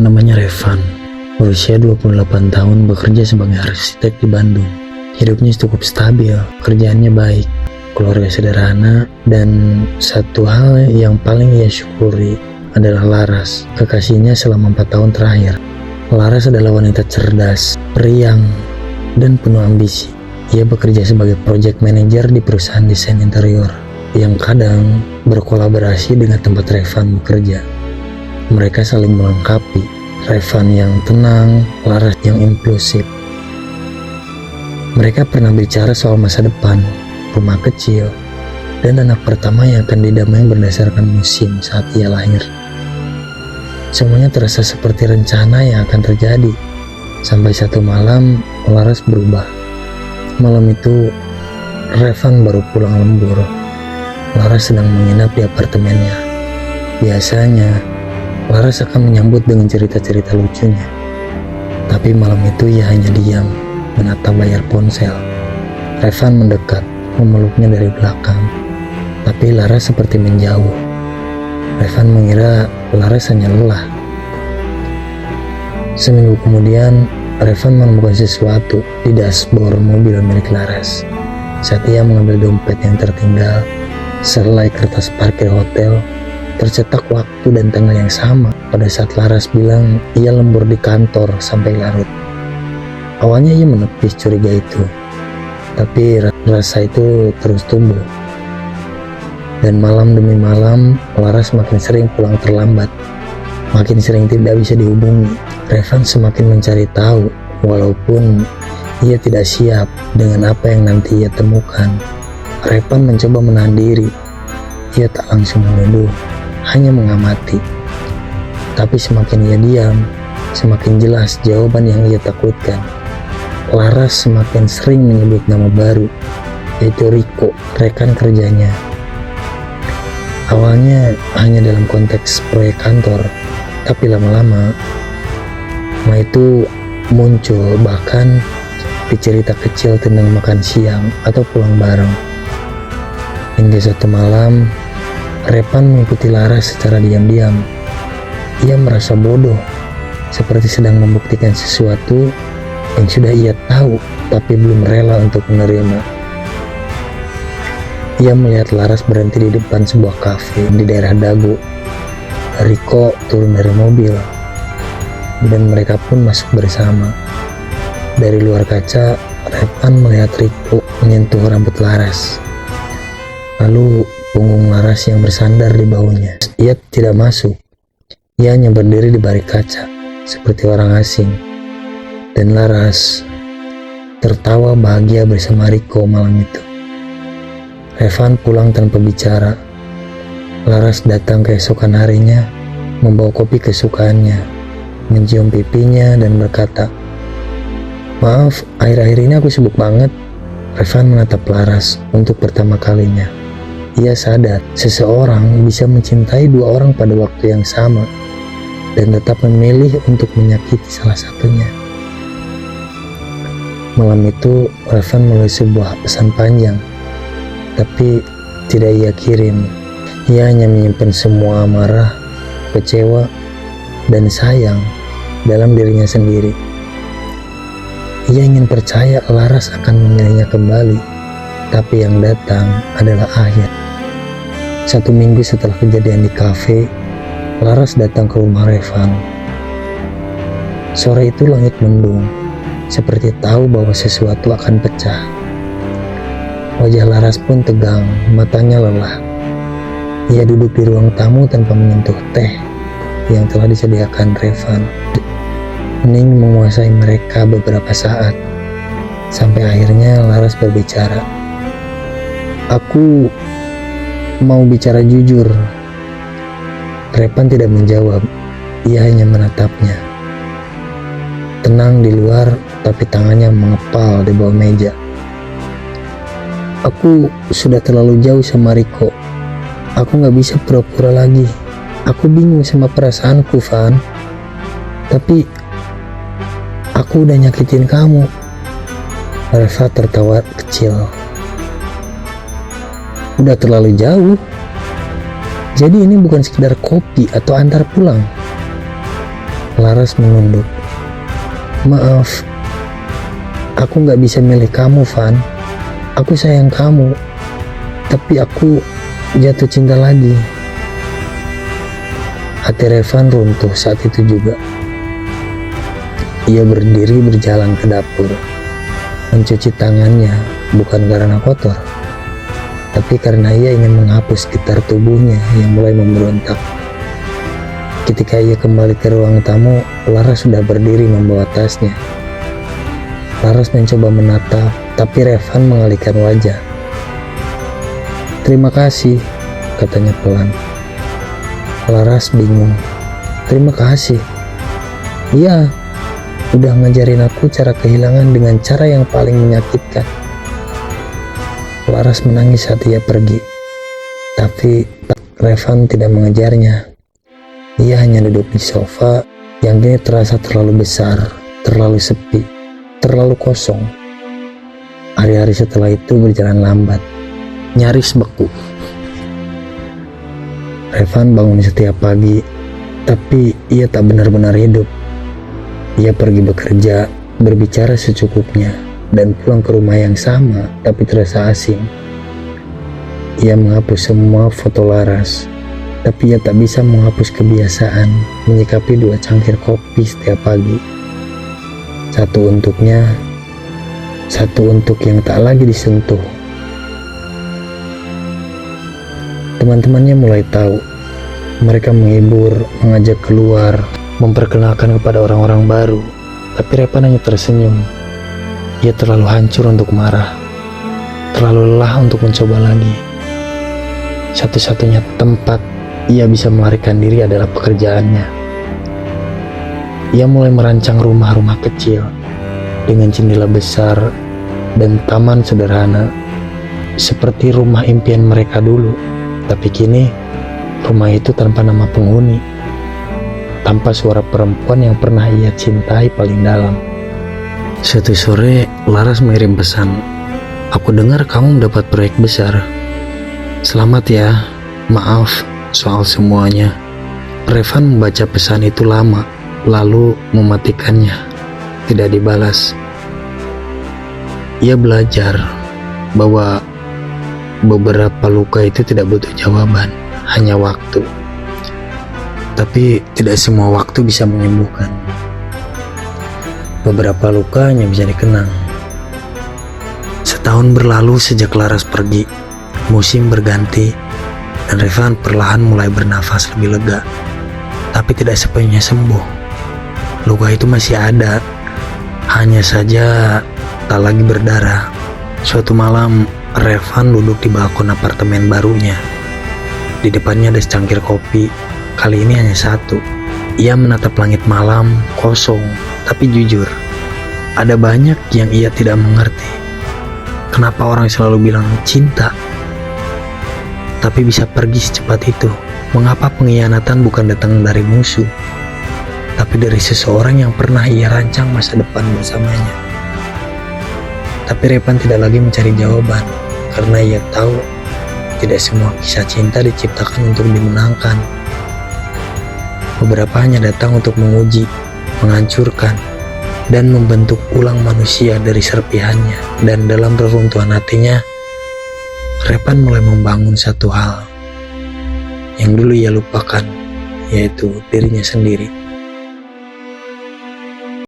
Namanya Revan, berusia 28 tahun, bekerja sebagai arsitek di Bandung. Hidupnya cukup stabil, kerjaannya baik, keluarga sederhana, dan satu hal yang paling ia syukuri adalah Laras, kekasihnya selama 4 tahun terakhir. Laras adalah wanita cerdas, periang, dan penuh ambisi. Ia bekerja sebagai project manager di perusahaan desain interior yang kadang berkolaborasi dengan tempat Revan bekerja. Mereka saling melengkapi, Revan yang tenang, Laras yang impulsif. Mereka pernah bicara soal masa depan, rumah kecil, dan anak pertama yang akan didamai berdasarkan musim saat ia lahir. Semuanya terasa seperti rencana yang akan terjadi, sampai satu malam Laras berubah. Malam itu, Revan baru pulang lembur. Laras sedang menginap di apartemennya. Biasanya, Laras akan menyambut dengan cerita-cerita lucunya. Tapi malam itu ia hanya diam, menatap layar ponsel. Revan mendekat, memeluknya dari belakang. Tapi Laras seperti menjauh. Revan mengira Laras hanya lelah. Seminggu kemudian, Revan menemukan sesuatu di dashboard mobil milik Laras. Saat ia mengambil dompet yang tertinggal, selai kertas parkir hotel, tercetak waktu dan tanggal yang sama pada saat Laras bilang ia lembur di kantor sampai larut. Awalnya ia menepis curiga itu, tapi rasa itu terus tumbuh. Dan malam demi malam, Laras makin sering pulang terlambat, makin sering tidak bisa dihubungi. Revan semakin mencari tahu, walaupun ia tidak siap dengan apa yang nanti ia temukan. Revan mencoba menahan diri. Ia tak langsung menuduh, hanya mengamati. Tapi semakin ia diam, semakin jelas jawaban yang ia takutkan. Laras semakin sering menyebut nama baru, yaitu Riko, rekan kerjanya. Awalnya hanya dalam konteks proyek kantor, tapi lama-lama nama itu muncul bahkan di cerita kecil tentang makan siang atau pulang bareng. Hingga satu malam, Revan mengikuti Laras secara diam-diam. Ia merasa bodoh, seperti sedang membuktikan sesuatu yang sudah ia tahu tapi belum rela untuk menerima. Ia melihat Laras berhenti di depan sebuah kafe di daerah Dago. Riko turun dari mobil, dan mereka pun masuk bersama. Dari luar kaca, Revan melihat Riko menyentuh rambut Laras. Lalu punggung Laras yang bersandar di bahunya. Ia tidak masuk. Ia hanya berdiri di balik kaca, seperti orang asing. Dan Laras tertawa bahagia bersama Riko malam itu. Revan pulang tanpa bicara. Laras datang keesokan harinya, membawa kopi kesukaannya, mencium pipinya dan berkata, "Maaf, akhir-akhir ini aku sibuk banget." Revan menatap Laras untuk pertama kalinya. Ia sadar seseorang bisa mencintai dua orang pada waktu yang sama dan tetap memilih untuk menyakiti salah satunya. Malam itu Revan menulis sebuah pesan panjang, tapi tidak ia kirim. Ia hanya menyimpan semua amarah, kecewa, dan sayang dalam dirinya sendiri. Ia ingin percaya Laras akan memilihnya kembali, tapi yang datang adalah akhir. 1 minggu setelah kejadian di kafe, Laras datang ke rumah Revan. Sore itu langit mendung, seperti tahu bahwa sesuatu akan pecah. Wajah Laras pun tegang, matanya lelah. Ia duduk di ruang tamu tanpa menyentuh teh yang telah disediakan Revan. Hening menguasai mereka beberapa saat, sampai akhirnya Laras berbicara. "Aku mau bicara jujur." Revan tidak menjawab, ia hanya menatapnya. Tenang di luar, tapi tangannya mengepal di bawah meja. "Aku sudah terlalu jauh sama Riko. Aku gak bisa pura-pura lagi. Aku bingung sama perasaanku, Van. Tapi aku udah nyakitin kamu." Reva tertawa kecil. "Udah terlalu jauh. Jadi ini bukan sekedar kopi atau antar pulang." Laras menunduk. Maaf, aku gak bisa milih kamu, Van. Aku sayang kamu, tapi aku jatuh cinta lagi. Hati Revan runtuh saat itu juga. Ia berdiri berjalan ke dapur, mencuci tangannya bukan karena kotor, tapi karena ia ingin menghapus getar tubuhnya yang mulai memberontak. Ketika ia kembali ke ruang tamu, Laras sudah berdiri membawa tasnya. Laras mencoba menatap, tapi Revan mengalihkan wajah. Terima kasih, katanya pelan. Laras bingung. Terima kasih? Iya, udah ngajarin aku cara kehilangan dengan cara yang paling menyakitkan. Laras menangis saat ia pergi, tapi Revan tidak mengejarnya. Ia hanya duduk di sofa yang kini terasa terlalu besar, terlalu sepi, terlalu kosong. Hari-hari setelah itu berjalan lambat, nyaris beku. Revan bangun setiap pagi, tapi ia tak benar-benar hidup. Ia pergi bekerja, berbicara secukupnya, dan pulang ke rumah yang sama tapi terasa asing. Ia menghapus semua foto Laras, tapi ia tak bisa menghapus kebiasaan menyikapi 2 cangkir kopi setiap pagi. Satu untuknya, satu untuk yang tak lagi disentuh. Teman-temannya mulai tahu. Mereka menghibur, mengajak keluar, memperkenalkan kepada orang-orang baru. Tapi Revan hanya tersenyum. Ia terlalu hancur untuk marah, terlalu lelah untuk mencoba lagi. Satu-satunya tempat ia bisa melarikan diri adalah pekerjaannya. Ia mulai merancang rumah-rumah kecil dengan jendela besar dan taman sederhana, seperti rumah impian mereka dulu. Tapi kini rumah itu tanpa nama penghuni, tanpa suara perempuan yang pernah ia cintai paling dalam. Suatu sore Laras mengirim pesan, "Aku dengar kamu mendapat proyek besar. Selamat ya, maaf soal semuanya." Revan membaca pesan itu lama, lalu mematikannya. Tidak dibalas. Ia belajar bahwa beberapa luka itu tidak butuh jawaban, hanya waktu. Tapi tidak semua waktu bisa menyembuhkan. Beberapa luka hanya bisa dikenang. Setahun berlalu sejak Laras pergi. Musim berganti, dan Revan perlahan mulai bernafas lebih lega. Tapi tidak sepenuhnya sembuh. Luka itu masih ada, hanya saja tak lagi berdarah. Suatu malam, Revan duduk di balkon apartemen barunya. Di depannya ada secangkir kopi, kali ini hanya satu. Ia menatap langit malam, kosong, tapi jujur. Ada banyak yang ia tidak mengerti. Kenapa orang selalu bilang cinta, tapi bisa pergi secepat itu? Mengapa pengkhianatan bukan datang dari musuh, tapi dari seseorang yang pernah ia rancang masa depan bersamanya? Tapi Revan tidak lagi mencari jawaban, karena ia tahu tidak semua kisah cinta diciptakan untuk dimenangkan. Beberapa hanya datang untuk menguji, menghancurkan, dan membentuk ulang manusia dari serpihannya. Dan dalam reruntuhan hatinya, Revan mulai membangun satu hal yang dulu ia lupakan, yaitu dirinya sendiri.